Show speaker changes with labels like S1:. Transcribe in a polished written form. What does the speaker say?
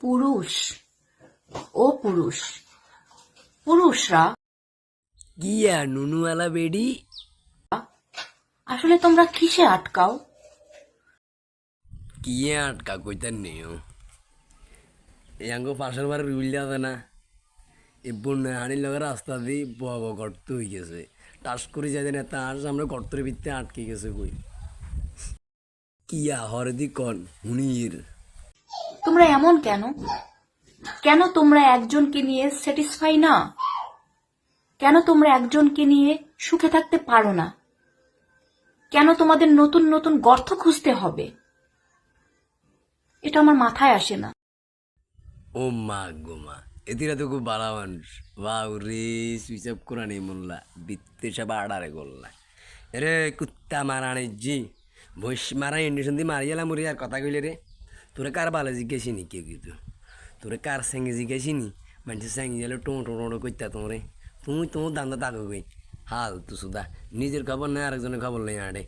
S1: পুরুষ ও পুরুষ পুরুষরা
S2: কিয়া নুনুওয়ালা বেডি
S1: আসলে তোমরা কিসে আটকাও?
S2: কিয়ে আটকা কইতার নেও এঙ্গো পাশের বারে রুইল যাবে না এ বন্যা হানির লগে রাস্তা দিয়ে বব গর্ত হয়ে গেছে টাস করে যাই না তার সামনে গর্তের ভিতরে আটকে গেছে কই কিয়া হরদি কন হুনির
S1: তোমরা এমন কেন? কেন তোমরা একজনকে নিয়ে স্যাটিসফাই না? কেন তোমরা একজনকে নিয়ে সুখে থাকতে পারো না? কেন তোমাদের নতুন নতুন গর্ত খুঁজতে হবে? এটা আমার মাথায় আসে না।
S2: ও মা গো মা এদিরা তো খুব ভালো মানুষ বাউ রে সুইচ অফ করা নেই মোল্লা বিত্তে সব আড়ারে গোল্লা রে কুত্তা মারানি জি ভৈস মারা ইন্ডেশন দিয়ে মারিয়ালা মরি আর কথা কইলে রে তোরে কার ভালো জিজ্ঞাসি নি কেউ কিন্তু তোরে কার সঙ্গে জিজ্ঞাসি নি মানুষের সঙ্গে গেলে টো টো টো করতে তোমরে তুমি তোমার দান্দা তাকে কই হাল তো সুদা নিজের খবর নেই আরেকজনের খবর নেই আড়ে